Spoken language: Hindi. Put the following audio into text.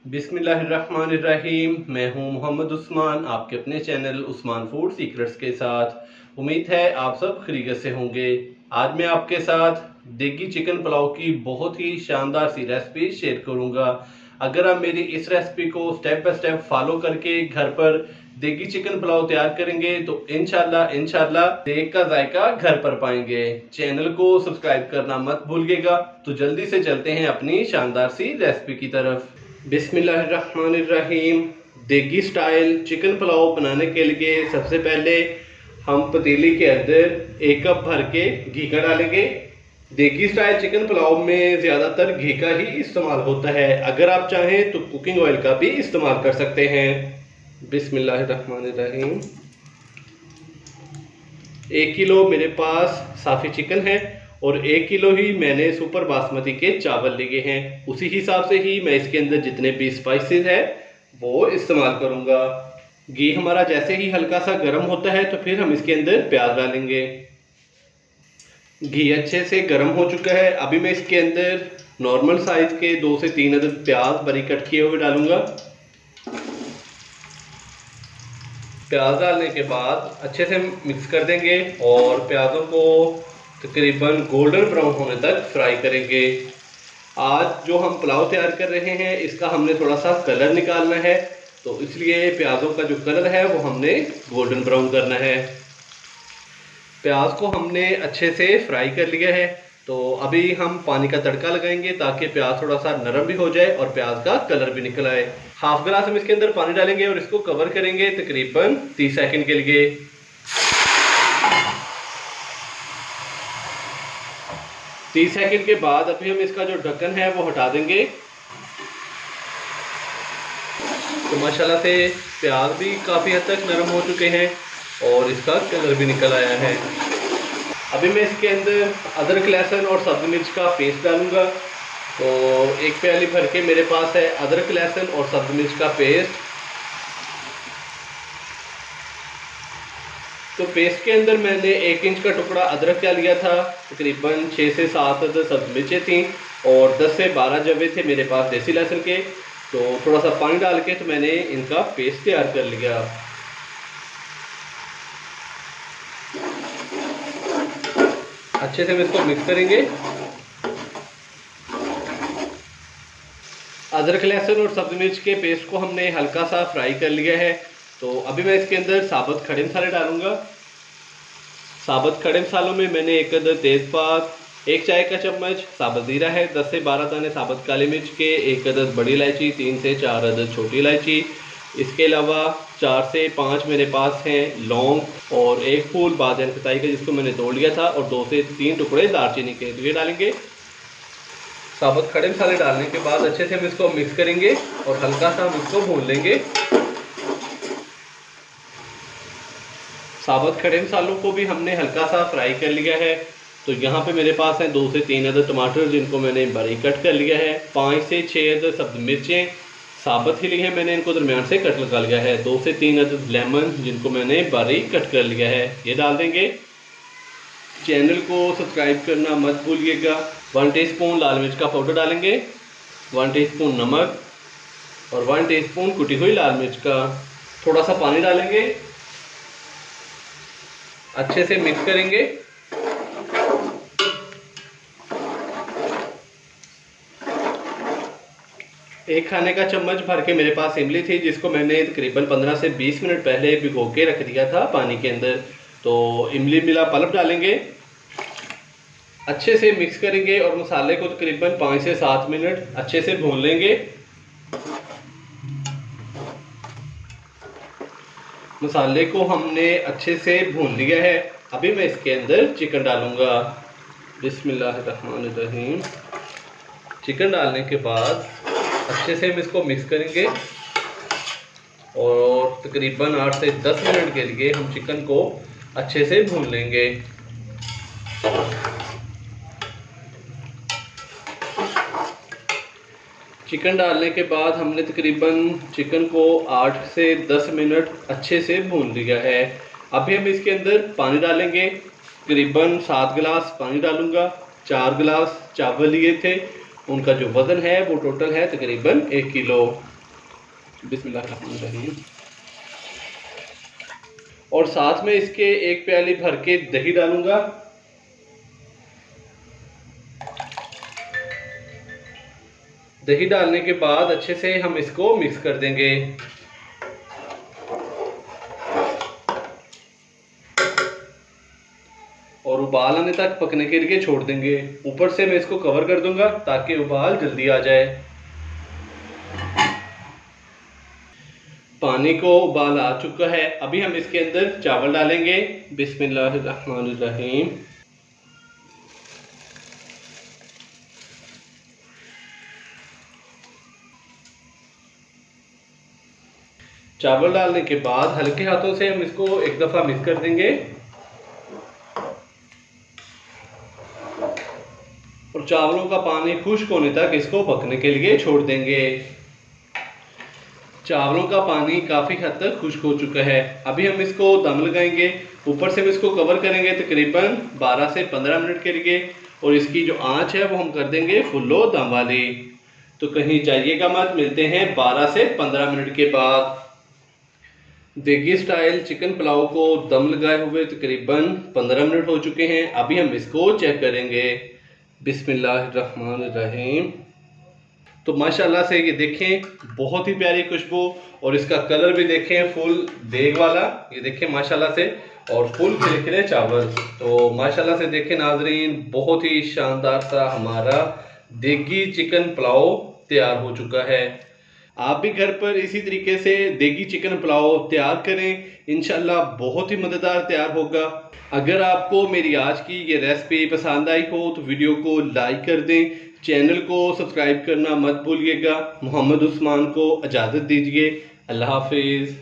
बिस्मिल्लाहिर्रहमानिर्रहीम। मैं हूं मोहम्मद उस्मान, आपके अपने चैनल उस्मान फूड सीक्रेट्स के साथ। उम्मीद है आप सब खैरियत से होंगे। आज मैं आपके साथ देगी चिकन पुलाव की बहुत ही शानदार सी रेसिपी शेयर करूंगा। अगर आप मेरी इस रेसिपी को स्टेप बाय स्टेप फॉलो करके घर पर देगी चिकन पुलाव तैयार करेंगे तो इंशाल्लाह देग का जायका घर पर पाएंगे। चैनल को सब्सक्राइब करना मत भूलिएगा। तो जल्दी से चलते हैं अपनी शानदार सी रेसिपी की तरफ। बिस्मिल्लाहिर्रहमानिर्रहीम। देगी स्टाइल चिकन पुलाव बनाने के लिए सबसे पहले हम पतीली के अंदर 1 कप भर के घी का डालेंगे। देगी स्टाइल चिकन पुलाव में ज़्यादातर घी का ही इस्तेमाल होता है, अगर आप चाहें तो कुकिंग ऑयल का भी इस्तेमाल कर सकते हैं। बिस्मिल्लाहिर्रहमानिर्रहीम। 1 किलो मेरे पास साफ़ी चिकन है और 1 किलो ही मैंने सुपर बासमती के चावल लिए हैं। उसी हिसाब से ही मैं इसके अंदर जितने भी स्पाइसेस है वो इस्तेमाल करूंगा। घी हमारा जैसे ही हल्का सा गर्म होता है तो फिर हम इसके अंदर प्याज डालेंगे। घी अच्छे से गर्म हो चुका है। अभी मैं इसके अंदर नॉर्मल साइज के 2 से 3 अदद प्याज बारीक कट किए हुए डालूंगा। प्याज डालने के बाद अच्छे से मिक्स कर देंगे और प्याजों को तकरीबन गोल्डन ब्राउन होने तक फ्राई करेंगे। आज जो हम पुलाव तैयार कर रहे हैं इसका हमने थोड़ा सा कलर निकालना है, तो इसलिए प्याज़ों का जो कलर है वो हमने गोल्डन ब्राउन करना है। प्याज को हमने अच्छे से फ्राई कर लिया है, तो अभी हम पानी का तड़का लगाएंगे ताकि प्याज थोड़ा सा नरम भी हो जाए और प्याज का कलर भी निकल आए। हाफ गिलास हम इसके अंदर पानी डालेंगे और इसको कवर करेंगे तकरीबन 30 सेकंड के लिए। 30 सेकंड के बाद अभी हम इसका जो ढक्कन है वो हटा देंगे। तो माशाल्लाह से प्याज भी काफ़ी हद तक नरम हो चुके हैं और इसका कलर भी निकल आया है। अभी मैं इसके अंदर अदरक, लहसुन और सब्ज़ मिर्च का पेस्ट डालूंगा। तो 1 प्याली भर के मेरे पास है अदरक, लहसुन और सब्ज़ मिर्च का पेस्ट। तो पेस्ट के अंदर मैंने 1 इंच का टुकड़ा अदरक का लिया था, तकरीबन 6 से 7 सब्ज़ मिर्चें थी और 10 से 12 जवे थे मेरे पास देसी लहसुन के। तो थोड़ा सा पानी डाल के तो मैंने इनका पेस्ट तैयार कर लिया। अच्छे से हम इसको मिक्स करेंगे। अदरक, लहसुन और सब्ज़ मिर्च के पेस्ट को हमने हल्का सा फ्राई कर लिया है। तो अभी मैं इसके अंदर साबुत खड़े मसाले डालूंगा। साबुत खड़े मसालों में मैंने 1 अदद तेज़पात, 1 चाय का चम्मच साबुत ज़ीरा है, 10 से 12 दाने साबुत काली मिर्च के, 1 अदद बड़ी इलायची, 3 से 4 अदद छोटी इलायची। इसके अलावा 4 से 5 मेरे पास हैं लौंग और 1 फूल बादन कताई का जिसको मैंने तोड़ लिया था और 2 से 3 टुकड़े दालचीनी के, तो ये डालेंगे। साबुत खड़े मसाले डालने के बाद अच्छे से हम इसको मिक्स करेंगे और हल्का सा हम इसको भून लेंगे। साबुत खड़े मसालों को भी हमने हल्का सा फ्राई कर लिया है। तो यहाँ पे मेरे पास हैं 2 से 3 अदद टमाटर जिनको मैंने बारीक कट कर लिया है, 5 से 6 अदद सब्ज़ मिर्चें साबुत ही ली है मैंने, इनको दरमियान से कट लगा लिया है, 2 से 3 अदद लेमन जिनको मैंने बारीक कट कर लिया है, ये डाल देंगे। चैनल को सब्सक्राइब करना मत भूलिएगा। 1 टीस्पून लाल मिर्च का पाउडर डालेंगे, 1 टीस्पून नमक और 1 टीस्पून कुटी हुई लाल मिर्च का। थोड़ा सा पानी डालेंगे, अच्छे से मिक्स करेंगे। एक खाने का चम्मच भर के मेरे पास इमली थी जिसको मैंने तकरीबन 15 से 20 मिनट पहले भिगो के रख दिया था पानी के अंदर। तो इमली मिला पल्प डालेंगे, अच्छे से मिक्स करेंगे और मसाले को तकरीबन 5 से 7 मिनट अच्छे से भून लेंगे। मसाले को हमने अच्छे से भून लिया है। अभी मैं इसके अंदर चिकन डालूंगा। बिस्मिल्लाहिर्रहमानिर्रहीम। चिकन डालने के बाद अच्छे से हम इसको मिक्स करेंगे और तकरीबन 8 से 10 मिनट के लिए हम चिकन को अच्छे से भून लेंगे। चिकन डालने के बाद हमने तकरीबन चिकन को 8 से 10 मिनट अच्छे से भून लिया है। अभी हम इसके अंदर पानी डालेंगे, तकरीबन 7 गिलास पानी डालूंगा। 4 गिलास चावल लिए थे, उनका जो वज़न है वो टोटल है तकरीबन 1 किलो। बिस्मिल्लाहिर्रहमानिर्रहीम। और साथ में इसके 1 प्याली भर के दही डालूंगा। दही डालने के बाद अच्छे से हम इसको मिक्स कर देंगे। और उबाल आने तक पकने के लिए छोड़ देंगे। ऊपर से मैं इसको कवर कर दूंगा ताकि उबाल जल्दी आ जाए। पानी को उबाल आ चुका है। अभी हम इसके अंदर चावल डालेंगे। बिस्मिल्लाहिर्रहमानिर्रहीम। चावल डालने के बाद हल्के हाथों से हम इसको एक दफा मिक्स कर देंगे और चावलों का पानी खुश्क होने तक इसको पकने के लिए छोड़ देंगे। चावलों का पानी काफ़ी हद तक खुश्क हो चुका है। अभी हम इसको दम लगाएंगे। ऊपर से हम इसको कवर करेंगे तकरीबन 12 से 15 मिनट के लिए। और इसकी जो आंच है वो हम कर देंगे फुल्लो दम वाली। तो कहीं जाइएगा मत, मिलते हैं 12 से 15 मिनट के बाद। देगी स्टाइल चिकन पुलाव को दम लगाए हुए तकरीबन 15 मिनट हो चुके हैं। अभी हम इसको चेक करेंगे। बिस्मिल्लाहिर्रहमानिर्रहीम। तो माशाल्लाह से ये देखें बहुत ही प्यारी खुशबू और इसका कलर भी देखें फुल देग वाला। ये देखें माशाल्लाह से और फुल खिले चावल। तो माशाल्लाह से देखें नाजरीन, बहुत ही शानदार सा हमारा देगी चिकन पुलाव तैयार हो चुका है। आप भी घर पर इसी तरीके से देगी चिकन पुलाव तैयार करें, इंशाल्लाह बहुत ही मज़ेदार तैयार होगा। अगर आपको मेरी आज की ये रेसिपी पसंद आई हो तो वीडियो को लाइक कर दें, चैनल को सब्सक्राइब करना मत भूलिएगा। मोहम्मद उस्मान को इजाज़त दीजिए। अल्लाह हाफिज़।